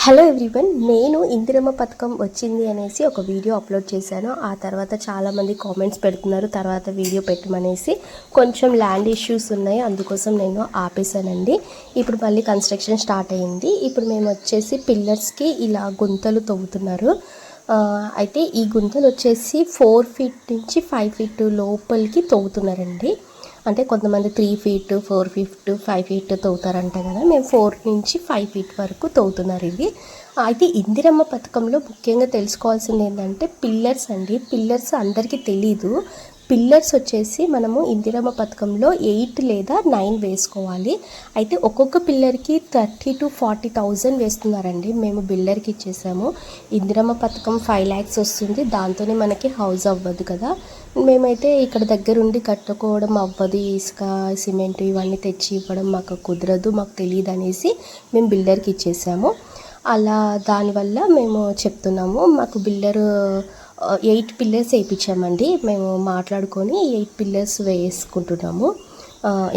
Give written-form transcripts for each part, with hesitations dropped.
Hello everyone, నేను ఇందిరమ్మ పథకం వచ్చింది అనేసి ఒక వీడియో అప్లోడ్ చేశాను. ఆ తర్వాత చాలామంది కామెంట్స్ పెడుతున్నారు తర్వాత వీడియో పెట్టమనేసి. కొంచెం ల్యాండ్ ఇష్యూస్ ఉన్నాయి, అందుకోసం నేను ఆపేశానండి. ఇప్పుడు మళ్ళీ కన్స్ట్రక్షన్ స్టార్ట్ అయ్యింది. ఇప్పుడు మేము వచ్చేసి పిల్లర్స్కి ఇలా గుంతలు తవ్వుతున్నారు. అయితే ఈ గుంతలు వచ్చేసి 4 ఫీట్ నుంచి 5 ఫీట్ లోపలికి తవ్వుతున్నారండి. అంటే కొంతమంది 3 ఫీట్ 4 ఫీట్ 5 ఫీట్ తవ్వుతారంట కదా, మేము 4 నుంచి 5 ఫీట్ వరకు తవ్వుతున్నారు ఇది. అయితే ఇందిరమ్మ పథకంలో ముఖ్యంగా తెలుసుకోవాల్సింది ఏంటంటే పిల్లర్స్ అండి. పిల్లర్స్ అందరికీ తెలీదు. పిల్లర్స్ వచ్చేసి మనము ఇందిరమ్మ పథకంలో 8 లేదా 9 వేసుకోవాలి. అయితే ఒక్కొక్క పిల్లర్కి 30,000 to 40,000 వేస్తున్నారండి. మేము బిల్డర్కి ఇచ్చేసాము. ఇందిరమ్మ పథకం 5 lakhs వస్తుంది, దాంతోనే మనకి హౌస్ అవ్వదు కదా. మేమైతే ఇక్కడ దగ్గరుండి కట్టుకోవడం అవ్వదు, ఇసుక సిమెంట్ ఇవన్నీ తెచ్చి ఇవ్వడం మాకు కుదరదు, మాకు తెలియదు అనేసి మేము బిల్డర్కి ఇచ్చేసాము. అలా దానివల్ల మేము చెప్తున్నాము. మాకు బిల్డరు 8 పిల్లర్స్ వేయించామండి. మేము మాట్లాడుకొని 8 పిల్లర్స్ వేసుకుంటున్నాము.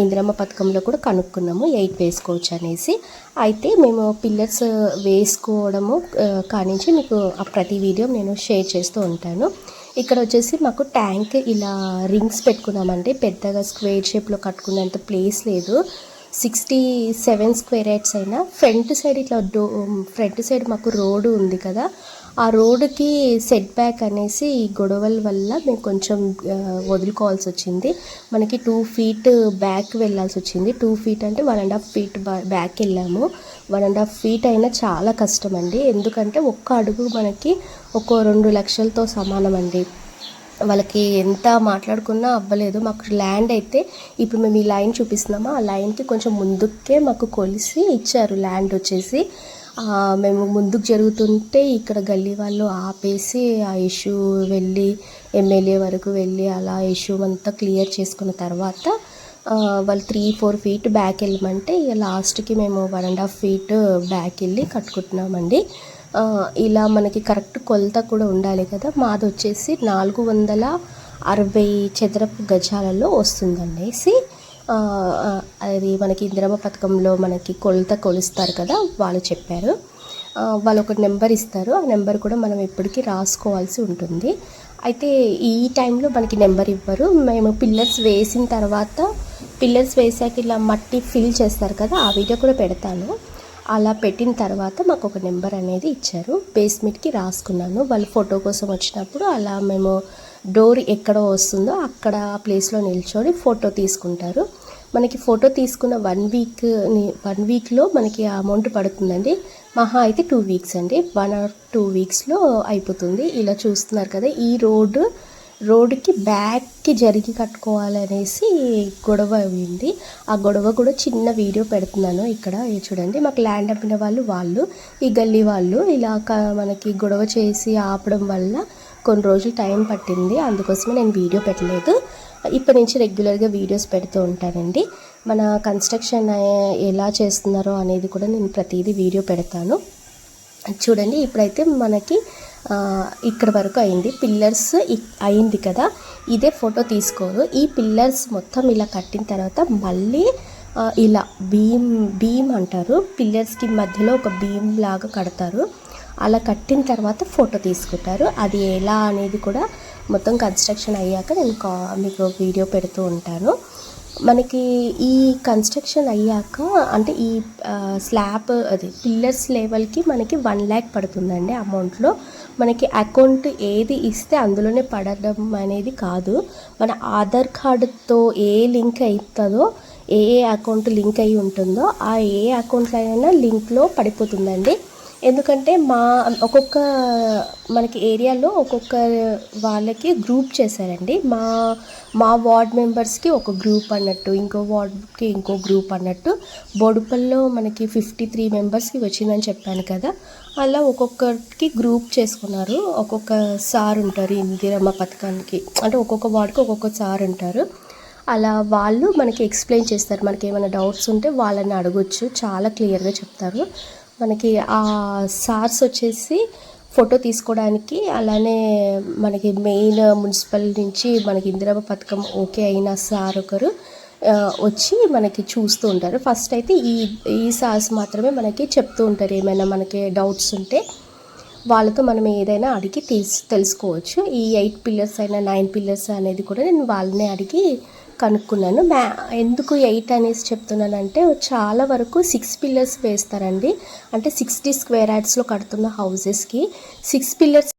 ఇందిరమ్మ పథకంలో కూడా కనుక్కున్నాము 8 వేసుకోవచ్చు అనేసి. అయితే మేము పిల్లర్స్ వేసుకోవడము కానించి మీకు ప్రతి వీడియో నేను షేర్ చేస్తూ ఉంటాను. ఇక్కడ వచ్చేసి మాకు ట్యాంక్ ఇలా రింగ్స్ పెట్టుకున్నామండి. పెద్దగా స్క్వేర్ షేప్లో కట్టుకున్నంత ప్లేస్ లేదు. 67 స్క్వేర్ యార్డ్స్ అయినా ఫ్రంట్ సైడ్ ఇట్లా ఫ్రంట్ సైడ్ మాకు రోడ్డు ఉంది కదా, ఆ రోడ్డుకి సెట్ బ్యాక్ అనేసి ఈ గొడవల వల్ల మేము కొంచెం వదులుకోవాల్సి వచ్చింది. మనకి 2 feet బ్యాక్ వెళ్ళాల్సి వచ్చింది. 2 feet అంటే 1.5 feet బ్యాక్ వెళ్ళాము. 1.5 feet అయినా చాలా కష్టం అండి. ఎందుకంటే ఒక్క అడుగు మనకి ఒక 2 లక్షలతో సమానం అండి. వాళ్ళకి ఎంత మాట్లాడుకున్నా అవ్వలేదు. మాకు ల్యాండ్ అయితే ఇప్పుడు మేము ఈ లైన్ చూపిస్తున్నామో ఆ లైన్కి కొంచెం ముందుకే మాకు కొలిసి ఇచ్చారు ల్యాండ్ వచ్చేసి. మేము ముందుకు జరుగుతుంటే ఇక్కడ గల్లీ వాళ్ళు ఆపేసి ఆ ఇష్యూ వెళ్ళి ఎమ్మెల్యే వరకు వెళ్ళి అలా ఇష్యూ అంతా క్లియర్ చేసుకున్న తర్వాత వాళ్ళు 3-4 feet బ్యాక్ వెళ్ళమంటే ఇక లాస్ట్కి మేము 1.5 feet బ్యాక్ వెళ్ళి కట్టుకుంటున్నామండి. ఇలా మనకి కరెక్ట్ కొలత కూడా ఉండాలి కదా. మాది వచ్చేసి 460 చదరపు గజాలలో వస్తుందనేసి అది మనకి ఇందిరమ్మ పథకంలో మనకి కొలుస్తారు కదా, వాళ్ళు చెప్పారు. వాళ్ళు ఒక నెంబర్ ఇస్తారు, ఆ నెంబర్ కూడా మనం ఎప్పటికీ రాసుకోవాల్సి ఉంటుంది. అయితే ఈ టైంలో మనకి నెంబర్ ఇవ్వరు. మేము పిల్లర్స్ వేసిన తర్వాత పిల్లర్స్ వేసాక ఇలా మట్టి ఫిల్ చేస్తారు కదా, ఆ వీడియో కూడా పెడతాను. అలా పెట్టిన తర్వాత మాకు ఒక నెంబర్ అనేది ఇచ్చారు. బేస్మెంట్కి రాసుకున్నాను. వాళ్ళు ఫోటో కోసం వచ్చినప్పుడు అలా మేము డోర్ ఎక్కడ వస్తుందో అక్కడ ఆ ప్లేస్లో నిల్చొని ఫోటో తీసుకుంటారు. మనకి ఫోటో తీసుకున్న 1 weekలో మనకి అమౌంట్ పడుతుందండి. మహా అయితే 2 weeks అండి. 1 or 2 weeksలో అయిపోతుంది. ఇలా చూస్తున్నారు కదా, ఈ రోడ్డుకి బ్యాక్కి జరిగి కట్టుకోవాలనేసి గొడవ అయింది. ఆ గొడవ కూడా చిన్న వీడియో పెడుతున్నాను ఇక్కడ చూడండి. మాకు ల్యాండ్ అమ్మిన వాళ్ళు ఈ గల్లీ వాళ్ళు ఇలా మనకి గొడవ చేసి ఆపడం వల్ల కొన్ని రోజులు టైం పట్టింది. అందుకోసమే నేను వీడియో పెట్టలేదు. ఇప్పటి నుంచి రెగ్యులర్గా వీడియోస్ పెడుతూ ఉంటానండి. మన కన్స్ట్రక్షన్ ఎలా చేస్తున్నారో అనేది కూడా నేను ప్రతిదీ వీడియో పెడతాను. చూడండి, ఇప్పుడైతే మనకి ఇక్కడ వరకు అయింది. పిల్లర్స్ అయింది కదా, ఇదే ఫోటో తీసుకోరు. ఈ పిల్లర్స్ మొత్తం ఇలా కట్టిన తర్వాత మళ్ళీ ఇలా బీమ్ అంటారు, పిల్లర్స్కి మధ్యలో ఒక బీమ్ లాగా కడతారు. అలా కట్టిన తర్వాత ఫోటో తీసుకుంటారు. అది ఎలా అనేది కూడా మొత్తం కన్స్ట్రక్షన్ అయ్యాక నేను మీకు వీడియో పెడుతూ ఉంటాను. మనకి ఈ కన్స్ట్రక్షన్ అయ్యాక అంటే ఈ స్లాబ్ అది పిల్లర్స్ లెవెల్కి మనకి 1 lakh పడుతుందండి. అమౌంట్లో మనకి అకౌంట్ ఏది ఇస్తే అందులోనే పడడం అనేది కాదు. మన ఆధార్ కార్డుతో ఏ లింక్ అవుతుందో, ఏ అకౌంట్ లింక్ అయి ఉంటుందో ఆ ఏ అకౌంట్లో అయినా లింక్లో పడిపోతుందండి. ఎందుకంటే ఒక్కొక్క మనకి ఏరియాలో ఒక్కొక్క వాళ్ళకి గ్రూప్ చేశారండి. మా వార్డ్ మెంబర్స్కి ఒక గ్రూప్ అన్నట్టు, ఇంకో వార్డ్కి ఇంకో గ్రూప్ అన్నట్టు. బోడుపల్లో మనకి 53 మెంబర్స్కి వచ్చిందని చెప్పాను కదా, అలా ఒక్కొక్కరికి గ్రూప్ చేసుకున్నారు. ఒక్కొక్క సార్ ఉంటారు ఇందిరమ్మ పథకానికి, అంటే ఒక్కొక్క వార్డుకి ఒక్కొక్క సార్ ఉంటారు. అలా వాళ్ళు మనకి ఎక్స్ప్లెయిన్ చేస్తారు. మనకి ఏమైనా డౌట్స్ ఉంటే వాళ్ళని అడగొచ్చు, చాలా క్లియర్గా చెప్తారు. మనకి ఆ సార్స్ వచ్చేసి ఫోటో తీసుకోవడానికి, అలానే మనకి మెయిన్ మున్సిపల్ నుంచి మనకి ఇందిరమ్మ పథకం ఓకే అయిన సార్ ఒకరు, వచ్చి మనకి చూస్తూ ఉంటారు. ఫస్ట్ అయితే ఈ సార్స్ మాత్రమే మనకి చెప్తూ ఉంటారు. ఏమైనా మనకి డౌట్స్ ఉంటే వాళ్ళతో మనం ఏదైనా అడిగి తెలుసుకోవచ్చు. ఈ 8 పిల్లర్స్ అయినా 9 పిల్లర్స్ అనేది కూడా నేను వాళ్ళనే అడిగి కనుక్కున్నాను. ఎందుకు 8 అనేసి చెప్తున్నానంటే చాలా వరకు 6 పిల్లర్స్ వేస్తారండి. అంటే 60 స్క్వేర్ యార్డ్స్లో కడుతున్న హౌసెస్కి 6 పిల్లర్స్